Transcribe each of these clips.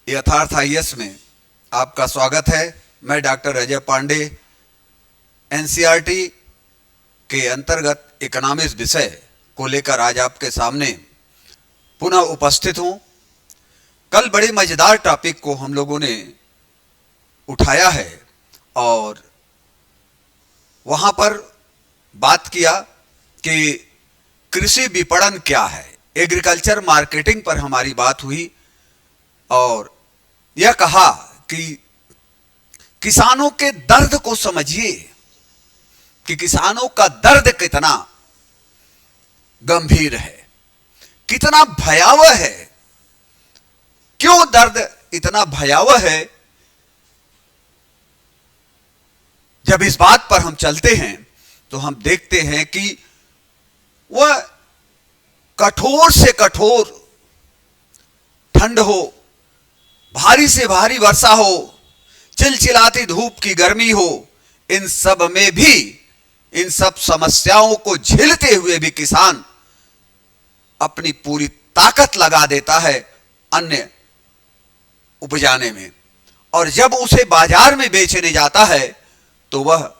यथार्थ आईएएस में आपका स्वागत है। मैं डॉक्टर अजय पांडे एनसीईआरटी के अंतर्गत इकोनॉमिक्स विषय को लेकर आज आपके सामने पुनः उपस्थित हूं। कल बड़े मजेदार टॉपिक को हम लोगों ने उठाया है और वहां पर बात किया कि कृषि विपणन क्या है, एग्रीकल्चर मार्केटिंग पर हमारी बात हुई और यह कहा कि किसानों के दर्द को समझिए कि किसानों का दर्द कितना गंभीर है, कितना भयावह है। क्यों दर्द इतना भयावह है? जब इस बात पर हम चलते हैं तो हम देखते हैं कि वह कठोर से कठोर ठंड हो, भारी से भारी वर्षा हो, चिलचिलाती धूप की गर्मी हो, इन सब में भी, इन सब समस्याओं को झेलते हुए भी किसान अपनी पूरी ताकत लगा देता है अन्न उपजाने में, और जब उसे बाजार में बेचने जाता है तो वह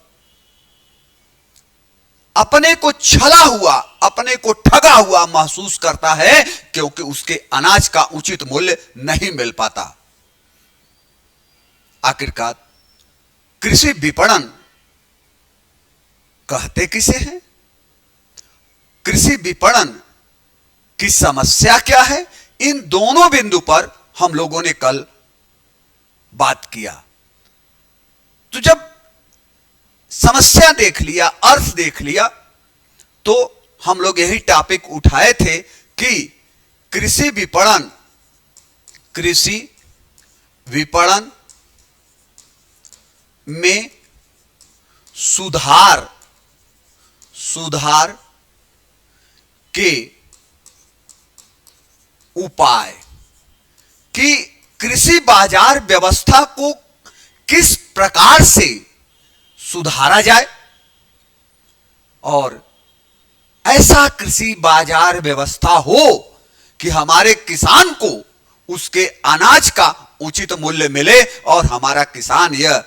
अपने को छला हुआ, अपने को ठगा हुआ महसूस करता है, क्योंकि उसके अनाज का उचित मूल्य नहीं मिल पाता। आखिरकार कृषि विपणन कहते किसे हैं? कृषि विपणन की समस्या क्या है? इन दोनों बिंदु पर हम लोगों ने कल बात किया। तो जब समस्या देख लिया, अर्थ देख लिया, तो हम लोग यही टॉपिक उठाए थे कि कृषि विपणन में सुधार के उपाय, कि कृषि बाजार व्यवस्था को किस प्रकार से सुधारा जाए और ऐसा कृषि बाजार व्यवस्था हो कि हमारे किसान को उसके अनाज का उचित मूल्य मिले और हमारा किसान यह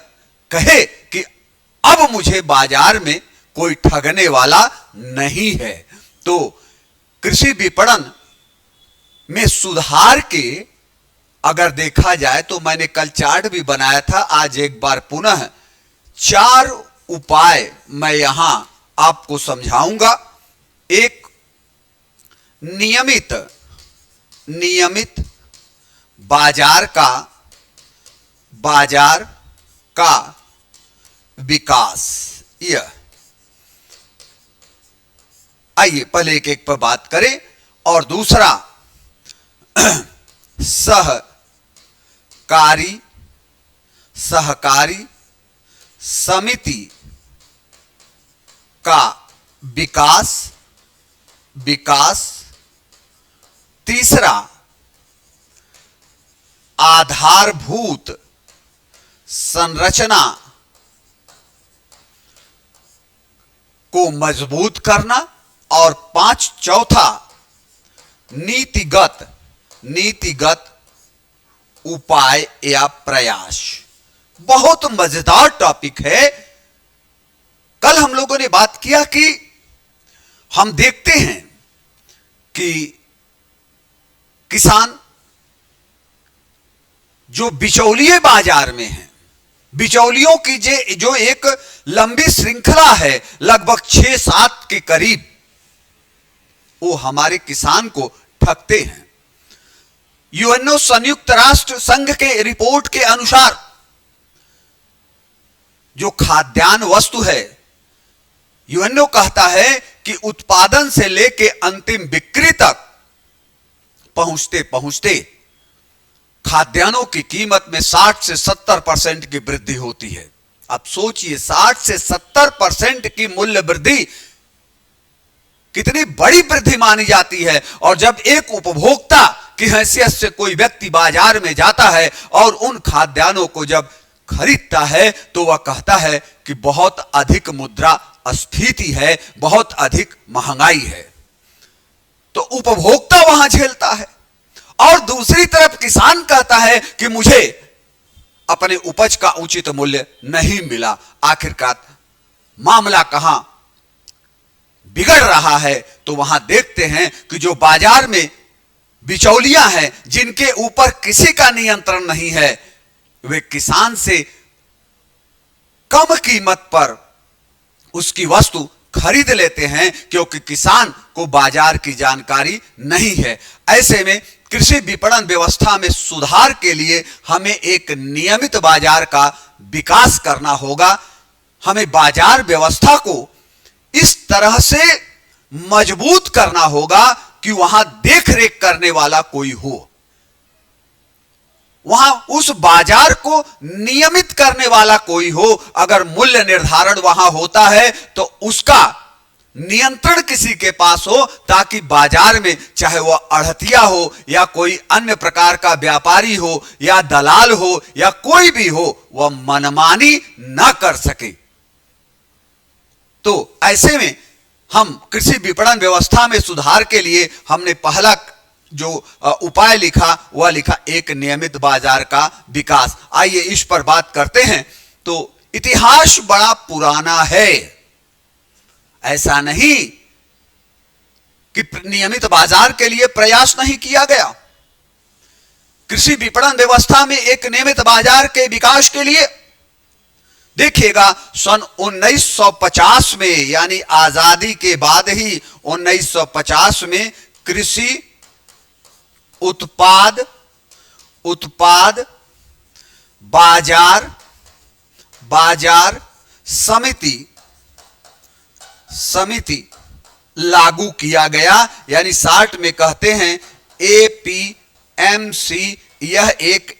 कहे कि अब मुझे बाजार में कोई ठगने वाला नहीं है। तो कृषि विपणन में सुधार के अगर देखा जाए तो मैंने कल चार्ट भी बनाया था, आज एक बार पुनः 4 उपाय मैं यहां आपको समझाऊंगा। एक, नियमित बाजार का विकास। यह, आइए पहले एक एक पर बात करें। और दूसरा, सहकारी समिति का विकास। तीसरा, आधारभूत संरचना को मजबूत करना। और चौथा, नीतिगत उपाय या प्रयास। बहुत मजेदार टॉपिक है। कल हम लोगों ने बात किया कि हम देखते हैं कि किसान जो बिचौलिए बाजार में हैं, बिचौलियों की जो एक लंबी श्रृंखला है लगभग 6-7 के करीब, वो हमारे किसान को ठगते हैं। यूएनओ संयुक्त राष्ट्र संघ के रिपोर्ट के अनुसार जो खाद्यान्न वस्तु है, यूएनओ कहता है कि उत्पादन से लेके अंतिम बिक्री तक पहुंचते पहुंचते खाद्यान्नों की कीमत में 60 से 70% की वृद्धि होती है। अब सोचिए, 60 से 70% की मूल्य वृद्धि कितनी बड़ी वृद्धि मानी जाती है। और जब एक उपभोक्ता की हैसियत से कोई व्यक्ति बाजार में जाता है और उन खाद्यान्नों को जब खरीदता है तो वह कहता है कि बहुत अधिक मुद्रास्फीति है, बहुत अधिक महंगाई है। तो उपभोक्ता वहां झेलता है और दूसरी तरफ किसान कहता है कि मुझे अपने उपज का उचित मूल्य नहीं मिला। आखिरकार मामला कहां बिगड़ रहा है? तो वहां देखते हैं कि जो बाजार में बिचौलियां हैं, जिनके ऊपर किसी का नियंत्रण नहीं है, वे किसान से कम कीमत पर उसकी वस्तु खरीद लेते हैं, क्योंकि किसान को बाजार की जानकारी नहीं है। ऐसे में कृषि विपणन व्यवस्था में सुधार के लिए हमें एक नियमित बाजार का विकास करना होगा। हमें बाजार व्यवस्था को इस तरह से मजबूत करना होगा कि वहां देखरेख करने वाला कोई हो, वहां उस बाजार को नियमित करने वाला कोई हो। अगर मूल्य निर्धारण वहां होता है तो उसका नियंत्रण किसी के पास हो, ताकि बाजार में चाहे वह अड़हतिया हो या कोई अन्य प्रकार का व्यापारी हो या दलाल हो या कोई भी हो, वह मनमानी ना कर सके। तो ऐसे में हम कृषि विपणन व्यवस्था में सुधार के लिए हमने पहला जो उपाय लिखा वह लिखा एक नियमित बाजार का विकास। आइए इस पर बात करते हैं। तो इतिहास बड़ा पुराना है, ऐसा नहीं कि नियमित बाजार के लिए प्रयास नहीं किया गया। कृषि विपणन व्यवस्था में एक नियमित बाजार के विकास के लिए देखिएगा, सन 1950 में, यानी आजादी के बाद ही 1950 में कृषि उत्पाद बाजार समिति लागू किया गया। यानी शार्ट में कहते हैं एपीएमसी। यह एक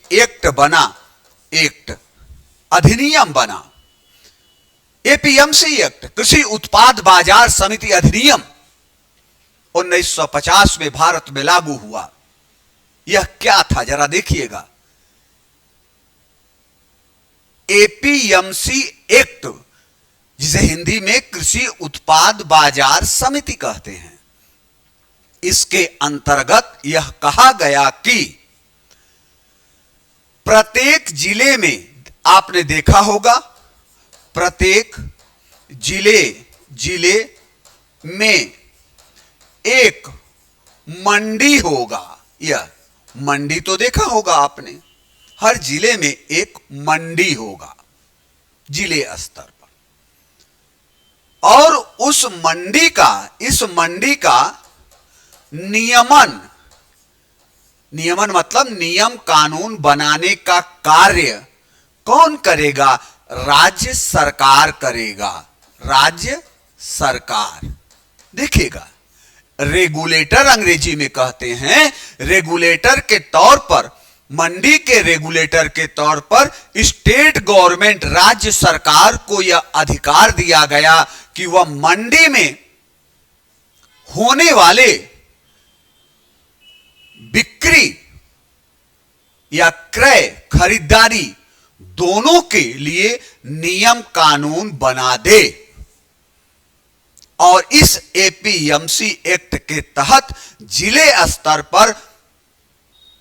अधिनियम बना। एपीएमसी एक्ट, कृषि उत्पाद बाजार समिति अधिनियम 1950 में भारत में लागू हुआ। यह क्या था जरा देखिएगा। एपीएमसी एक्ट, जिसे हिंदी में कृषि उत्पाद बाजार समिति कहते हैं, इसके अंतर्गत यह कहा गया कि प्रत्येक जिले में, आपने देखा होगा, प्रत्येक जिले में एक मंडी होगा। यह मंडी तो देखा होगा आपने, हर जिले में एक मंडी होगा जिले स्तर पर। और इस मंडी का नियमन मतलब नियम कानून बनाने का कार्य कौन करेगा? राज्य सरकार करेगा। राज्य सरकार। देखिएगा, रेगुलेटर अंग्रेजी में कहते हैं। रेगुलेटर के तौर पर, मंडी के रेगुलेटर के तौर पर स्टेट गवर्नमेंट, राज्य सरकार को यह अधिकार दिया गया कि वह मंडी में होने वाले बिक्री या क्रय, खरीदारी दोनों के लिए नियम कानून बना दे। और इस एपीएमसी एक्ट के तहत जिले स्तर पर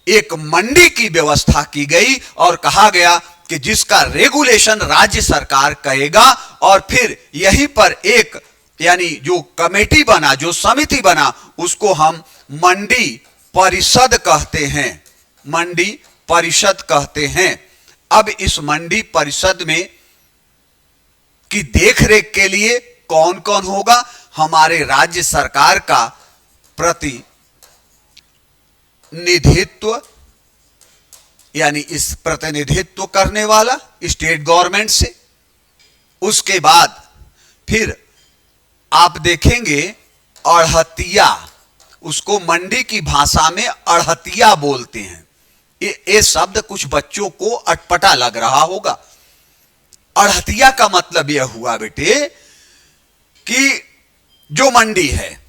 एक मंडी की व्यवस्था की गई और कहा गया कि जिसका रेगुलेशन राज्य सरकार करेगा। और फिर यहीं पर एक, यानी जो कमेटी बना, जो समिति बना, उसको हम मंडी परिषद कहते हैं। मंडी परिषद कहते हैं। अब इस मंडी परिषद में की देखरेख के लिए कौन कौन होगा? हमारे राज्य सरकार का प्रतिनिधित्व, यानी इस प्रतिनिधित्व करने वाला स्टेट गवर्नमेंट से। उसके बाद फिर आप देखेंगे अड़हतिया, उसको मंडी की भाषा में अड़हतिया बोलते हैं। ये शब्द कुछ बच्चों को अटपटा लग रहा होगा। अड़हतिया का मतलब यह हुआ बेटे कि जो मंडी है,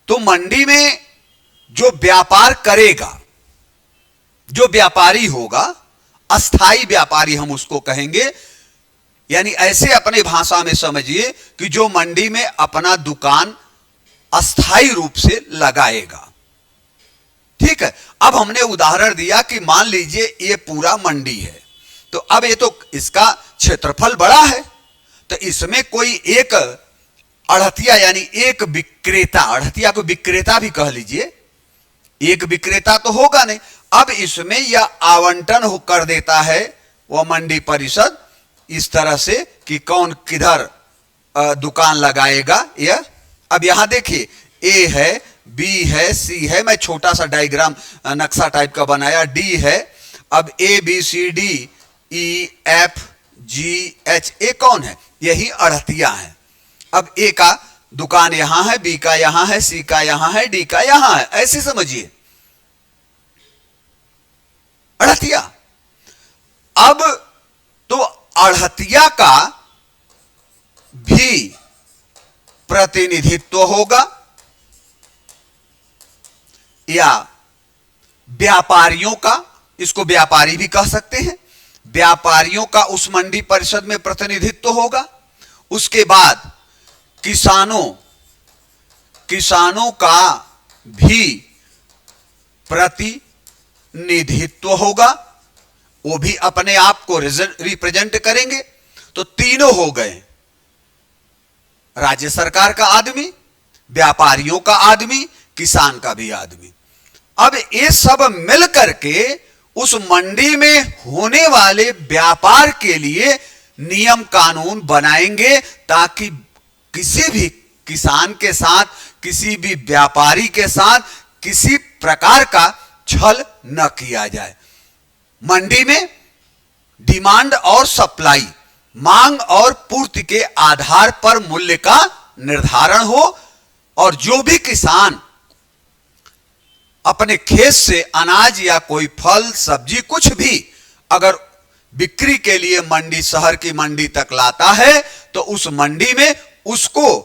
तो मंडी में जो व्यापार करेगा, जो व्यापारी होगा, अस्थाई व्यापारी हम उसको कहेंगे। यानी ऐसे अपने भाषा में समझिए कि जो मंडी में अपना दुकान अस्थाई रूप से लगाएगा। ठीक है। अब हमने उदाहरण दिया कि मान लीजिए ये पूरा मंडी है, तो अब ये तो इसका क्षेत्रफल बड़ा है, तो इसमें कोई एक अड़हतिया यानी एक विक्रेता, अड़हतिया को विक्रेता भी कह लीजिए, एक विक्रेता तो होगा नहीं। अब इसमें यह आवंटन कर देता है वह मंडी परिषद इस तरह से कि कौन किधर दुकान लगाएगा। यह अब यहां देखिए ए है, बी है, सी है, मैं छोटा सा डायग्राम नक्शा टाइप का बनाया, डी है। अब A B C D E F G H, A कौन है? यही अड़हतिया है। अब ए का दुकान यहां है, बी का यहां है, सी का यहां है, डी का यहां है, ऐसे समझिए अड़हतिया। अब तो अड़हतिया का भी प्रतिनिधित्व होगा या व्यापारियों का, इसको व्यापारी भी कह सकते हैं, व्यापारियों का उस मंडी परिषद में प्रतिनिधित्व होगा। उसके बाद किसानों का भी प्रतिनिधित्व होगा, वो भी अपने आप को रिप्रेजेंट करेंगे। तो तीनों हो गए, राज्य सरकार का आदमी, व्यापारियों का आदमी, किसान का भी आदमी। अब ये सब मिलकर के उस मंडी में होने वाले व्यापार के लिए नियम कानून बनाएंगे, ताकि किसी भी किसान के साथ, किसी भी व्यापारी के साथ किसी प्रकार का छल न किया जाए। मंडी में डिमांड और सप्लाई, मांग और पूर्ति के आधार पर मूल्य का निर्धारण हो, और जो भी किसान अपने खेत से अनाज या कोई फल सब्जी कुछ भी अगर बिक्री के लिए मंडी, शहर की मंडी तक लाता है, तो उस मंडी में उसको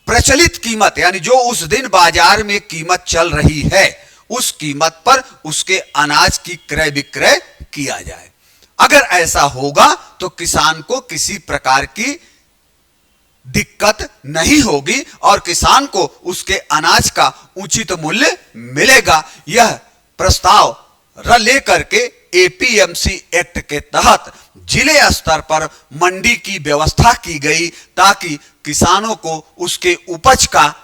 प्रचलित कीमत यानी जो उस दिन बाजार में कीमत चल रही है, उस कीमत पर उसके अनाज की क्रय विक्रय किया जाए। अगर ऐसा होगा तो किसान को किसी प्रकार की दिक्कत नहीं होगी और किसान को उसके अनाज का उचित मूल्य मिलेगा। यह प्रस्ताव लेकर के एपीएमसी एक्ट के तहत जिले स्तर पर मंडी की व्यवस्था की गई, ताकि किसानों को उसके उपज का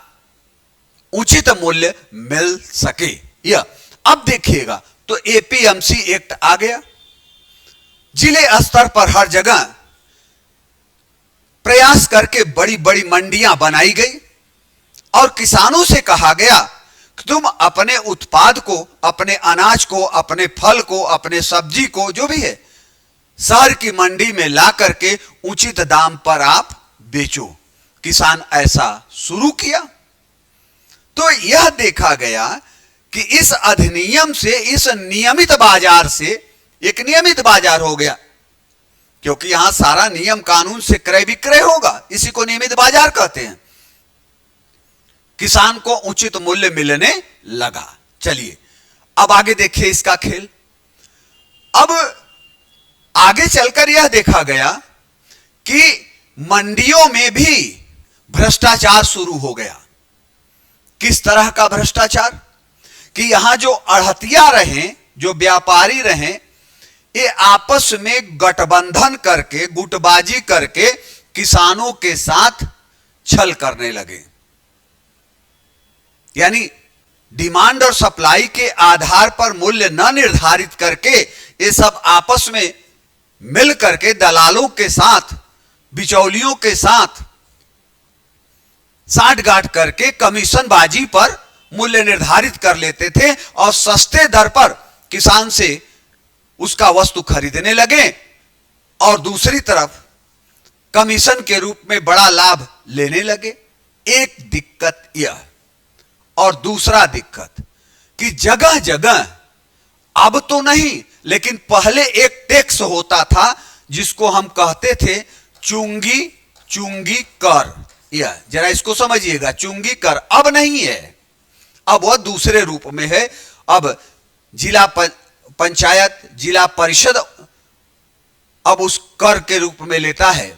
उचित मूल्य मिल सके। यह अब देखिएगा, तो एपीएमसी एक्ट आ गया, जिले स्तर पर हर जगह प्रयास करके बड़ी बड़ी मंडियां बनाई गई और किसानों से कहा गया कि तुम अपने उत्पाद को, अपने अनाज को, अपने फल को, अपने सब्जी को, जो भी है, शहर की मंडी में ला करके उचित दाम पर आप बेचो। किसान ऐसा शुरू किया, तो यह देखा गया कि इस अधिनियम से, इस नियमित बाजार से एक नियमित बाजार हो गया, क्योंकि यहां सारा नियम कानून से क्रय विक्रय होगा, इसी को नियमित बाजार कहते हैं। किसान को उचित मूल्य मिलने लगा। चलिए अब आगे देखिए इसका खेल। अब आगे चलकर यह देखा गया कि मंडियों में भी भ्रष्टाचार शुरू हो गया। किस तरह का भ्रष्टाचार? कि यहां जो अड़हतिया रहे, जो व्यापारी रहे, ये आपस में गठबंधन करके, गुटबाजी करके किसानों के साथ छल करने लगे। यानी डिमांड और सप्लाई के आधार पर मूल्य न निर्धारित करके ये सब आपस में मिल करके दलालों के साथ, बिचौलियों के साथ साठगांठ करके कमीशनबाजी पर मूल्य निर्धारित कर लेते थे और सस्ते दर पर किसान से उसका वस्तु खरीदने लगे, और दूसरी तरफ कमीशन के रूप में बड़ा लाभ लेने लगे। एक दिक्कत यह, और दूसरा दिक्कत कि जगह जगह, अब तो नहीं लेकिन पहले एक टैक्स होता था जिसको हम कहते थे चुंगी कर। यह जरा इसको समझिएगा, चुंगी कर अब नहीं है, अब वह दूसरे रूप में है। अब जिला पंचायत, जिला परिषद अब उस कर के रूप में लेता है।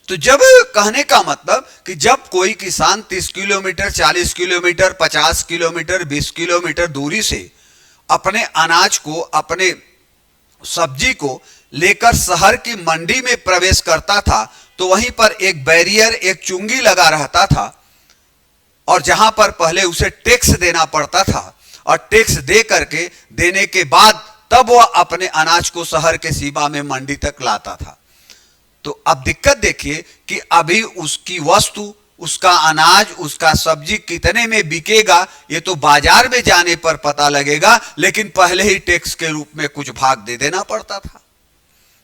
तो जब कहने का मतलब कि जब कोई किसान 30 किलोमीटर, 40 किलोमीटर, 50 किलोमीटर, 20 किलोमीटर दूरी से अपने अनाज को, अपने सब्जी को लेकर शहर की मंडी में प्रवेश करता था, तो वहीं पर एक बैरियर, एक चुंगी लगा रहता था, और जहां पर पहले उसे टैक्स देना पड़ता था, और टैक्स दे करके देने के बाद तब वह अपने अनाज को शहर के सीमा में मंडी तक लाता था। तो अब दिक्कत देखिए कि अभी उसकी वस्तु, उसका अनाज, उसका सब्जी कितने में बिकेगा ये तो बाजार में जाने पर पता लगेगा, लेकिन पहले ही टैक्स के रूप में कुछ भाग दे देना पड़ता था।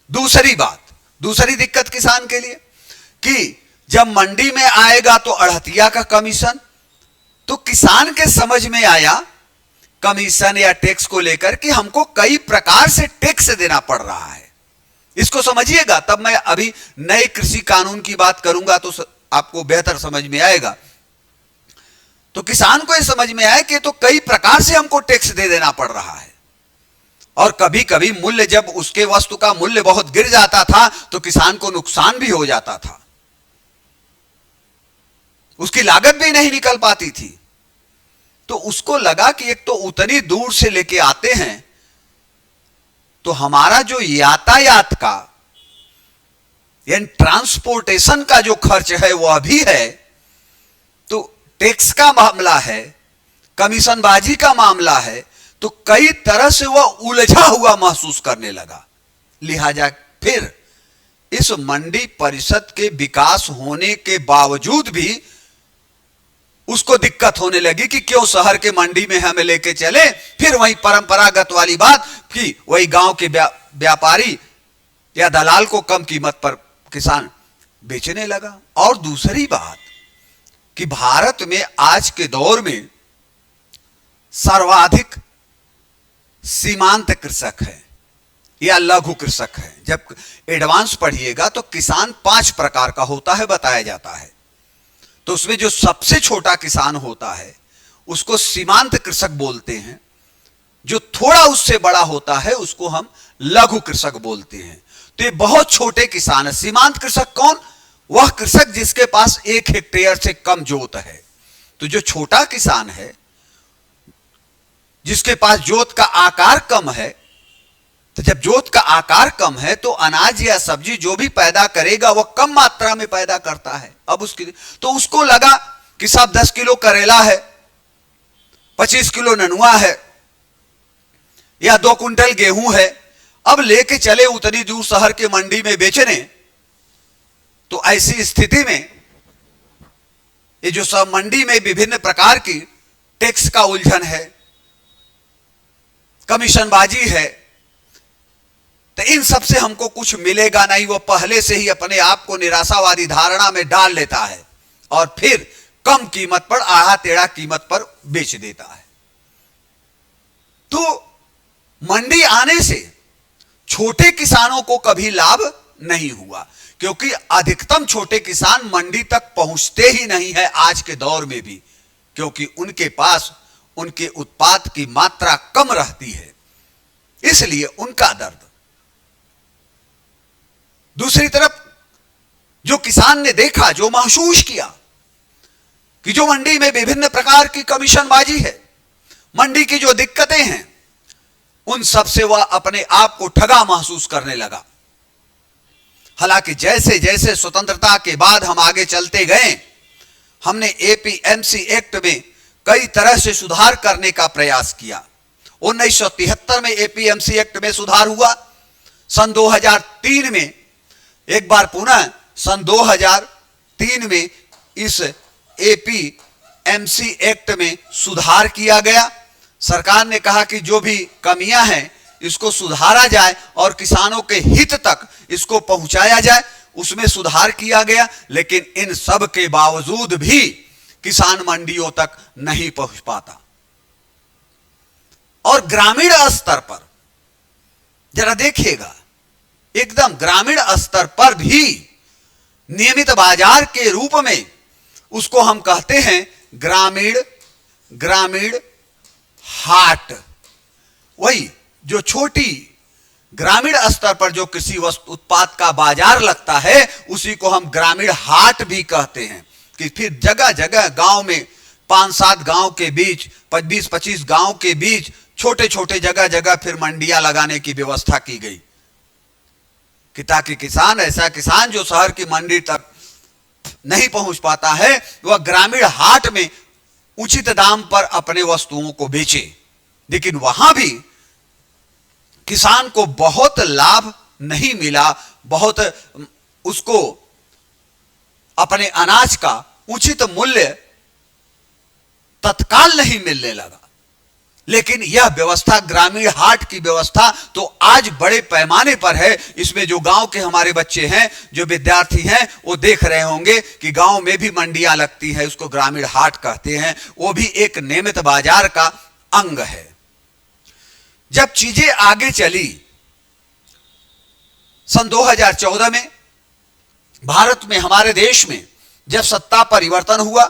दूसरी बात, दूसरी दिक्कत किसान के लिए कि जब मंडी में आएगा तो अड़हतिया का कमीशन। तो किसान के समझ में आया कमीशन या टैक्स को लेकर कि हमको कई प्रकार से टैक्स देना पड़ रहा है। इसको समझिएगा, तब मैं अभी नए कृषि कानून की बात करूंगा तो आपको बेहतर समझ में आएगा। तो किसान को यह समझ में आया कि तो कई प्रकार से हमको टैक्स दे देना पड़ रहा है, और कभी कभी मूल्य, जब उसके वस्तु का मूल्य बहुत गिर जाता था तो किसान को नुकसान भी हो जाता था, उसकी लागत भी नहीं निकल पाती थी। तो उसको लगा कि एक तो उतनी दूर से लेके आते हैं, तो हमारा जो यातायात का यानी ट्रांसपोर्टेशन का जो खर्च है वह भी है, तो टैक्स का मामला है, कमीशनबाजी का मामला है, तो कई तरह से वह उलझा हुआ महसूस करने लगा। लिहाजा फिर इस मंडी परिषद के विकास होने के बावजूद भी उसको दिक्कत होने लगी कि क्यों शहर के मंडी में हमें लेके चले। फिर वही परंपरागत वाली बात कि वही गांव के व्यापारी या दलाल को कम कीमत पर किसान बेचने लगा। और दूसरी बात कि भारत में आज के दौर में सर्वाधिक सीमांत कृषक है या लघु कृषक है। जब एडवांस पढ़िएगा तो किसान 5 प्रकार का होता है, बताया जाता है। तो उसमें जो सबसे छोटा किसान होता है उसको सीमांत कृषक बोलते हैं, जो थोड़ा उससे बड़ा होता है उसको हम लघु कृषक बोलते हैं। तो ये बहुत छोटे किसान है। सीमांत कृषक कौन? वह कृषक जिसके पास 1 हेक्टेयर से कम जोत है। तो जो छोटा किसान है, जिसके पास जोत का आकार कम है, तो जब जोत का आकार कम है तो अनाज या सब्जी जो भी पैदा करेगा वह कम मात्रा में पैदा करता है। अब उसको लगा कि साहब 10 किलो करेला है, 25 किलो ननुआ है, या 2 कुंटल गेहूं है, अब लेके चले उतनी दूर शहर के मंडी में बेचने। तो ऐसी स्थिति में ये जो सब मंडी में विभिन्न प्रकार की टैक्स का उलझन है, कमीशनबाजी है, तो इन सब से हमको कुछ मिलेगा नहीं। वो पहले से ही अपने आप को निराशावादी धारणा में डाल लेता है और फिर कम कीमत पर, आधा टेढ़ा कीमत पर बेच देता है। तो मंडी आने से छोटे किसानों को कभी लाभ नहीं हुआ, क्योंकि अधिकतम छोटे किसान मंडी तक पहुंचते ही नहीं है आज के दौर में भी, क्योंकि उनके पास उनके उत्पाद की मात्रा कम रहती है, इसलिए उनका दर्द। दूसरी तरफ जो किसान ने देखा, जो महसूस किया कि जो मंडी में विभिन्न प्रकार की कमीशनबाजी है, मंडी की जो दिक्कतें हैं, उन सब से वह अपने आप को ठगा महसूस करने लगा। हालांकि जैसे जैसे स्वतंत्रता के बाद हम आगे चलते गए, हमने एपीएमसी एक्ट में कई तरह से सुधार करने का प्रयास किया। 1973 में एपीएमसी एक्ट में सुधार हुआ, सन 2003 में एक बार पुनः सन 2003 में इस एपीएमसी एक्ट में सुधार किया गया। सरकार ने कहा कि जो भी कमियां हैं इसको सुधारा जाए और किसानों के हित तक इसको पहुंचाया जाए, उसमें सुधार किया गया। लेकिन इन सब के बावजूद भी किसान मंडियों तक नहीं पहुंच पाता। और ग्रामीण स्तर पर जरा देखिएगा, एकदम ग्रामीण स्तर पर भी नियमित बाजार के रूप में उसको हम कहते हैं ग्रामीण हाट। वही जो छोटी ग्रामीण स्तर पर जो कृषि वस्तु उत्पाद का बाजार लगता है उसी को हम ग्रामीण हाट भी कहते हैं। कि फिर जगह जगह गांव में 5-7 गांव के बीच 20-25 गांव के बीच छोटे छोटे जगह जगह फिर मंडियां लगाने की व्यवस्था की गई कि ताकि किसान, ऐसा किसान जो शहर की मंडी तक नहीं पहुंच पाता है, वह ग्रामीण हाट में उचित दाम पर अपने वस्तुओं को बेचे। लेकिन वहां भी किसान को बहुत लाभ नहीं मिला, बहुत उसको अपने अनाज का उचित मूल्य तत्काल नहीं मिलने लगा। लेकिन यह व्यवस्था, ग्रामीण हाट की व्यवस्था तो आज बड़े पैमाने पर है। इसमें जो गांव के हमारे बच्चे हैं, जो विद्यार्थी हैं, वो देख रहे होंगे कि गांव में भी मंडियां लगती है, उसको ग्रामीण हाट कहते हैं। वो भी एक नियमित बाजार का अंग है। जब चीजें आगे चली, सन 2014 में भारत में, हमारे देश में जब सत्ता परिवर्तन हुआ,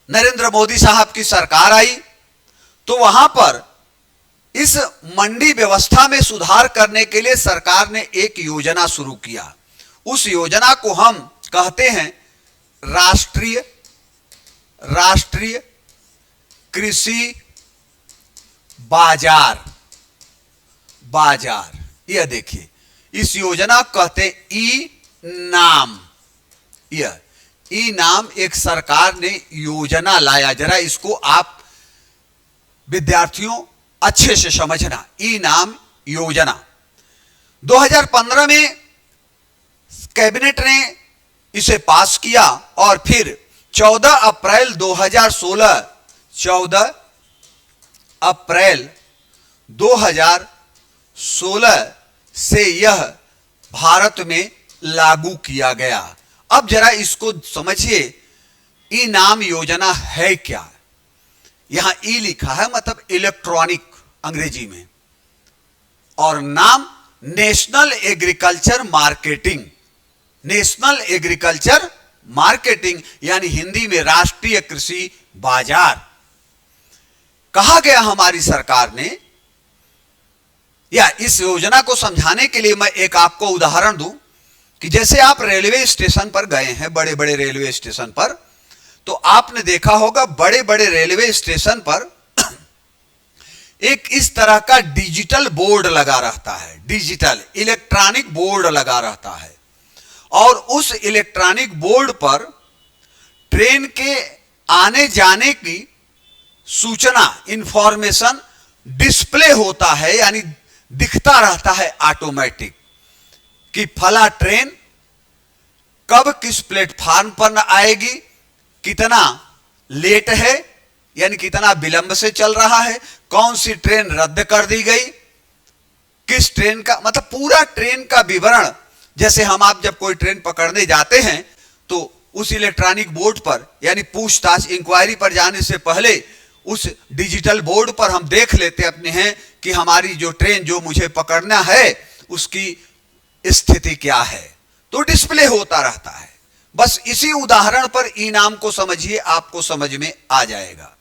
नरेंद्र मोदी साहब की सरकार आई, तो वहां पर इस मंडी व्यवस्था में सुधार करने के लिए सरकार ने एक योजना शुरू किया। उस योजना को हम कहते हैं राष्ट्रीय कृषि बाजार। यह देखिए, इस योजना को कहते हैं ई नाम। यह ई नाम एक सरकार ने योजना लाया। जरा इसको आप विद्यार्थियों अच्छे से समझना। ई नाम योजना 2015 में कैबिनेट ने इसे पास किया और फिर 14 अप्रैल 2016 से यह भारत में लागू किया गया। अब जरा इसको समझिए, ई नाम योजना है क्या। यहां ई लिखा है, मतलब इलेक्ट्रॉनिक अंग्रेजी में, और नाम national agriculture marketing. National agriculture marketing यानी हिंदी में राष्ट्रीय कृषि बाजार। कहा गया हमारी सरकार ने, या इस योजना को समझाने के लिए मैं एक आपको उदाहरण दूं कि जैसे आप रेलवे स्टेशन पर गए हैं, बड़े बड़े रेलवे स्टेशन पर, तो आपने देखा होगा बड़े बड़े रेलवे स्टेशन पर एक इस तरह का डिजिटल बोर्ड लगा रहता है। डिजिटल इलेक्ट्रॉनिक बोर्ड लगा रहता है, और उस इलेक्ट्रॉनिक बोर्ड पर ट्रेन के आने जाने की सूचना, इंफॉर्मेशन डिस्प्ले होता है, यानी दिखता रहता है ऑटोमेटिक कि फला ट्रेन कब किस प्लेटफार्म पर आएगी, कितना लेट है, यानी कितना विलंब से चल रहा है, कौन सी ट्रेन रद्द कर दी गई, किस ट्रेन का, मतलब पूरा ट्रेन का विवरण। जैसे हम आप जब कोई ट्रेन पकड़ने जाते हैं तो उस इलेक्ट्रॉनिक बोर्ड पर, यानी पूछताछ इंक्वायरी पर जाने से पहले उस डिजिटल बोर्ड पर हम देख लेते अपने हैं कि हमारी जो ट्रेन जो मुझे पकड़ना है उसकी स्थिति क्या है, तो डिस्प्ले होता रहता है। बस इसी उदाहरण पर ई नाम को समझिए, आपको समझ में आ जाएगा।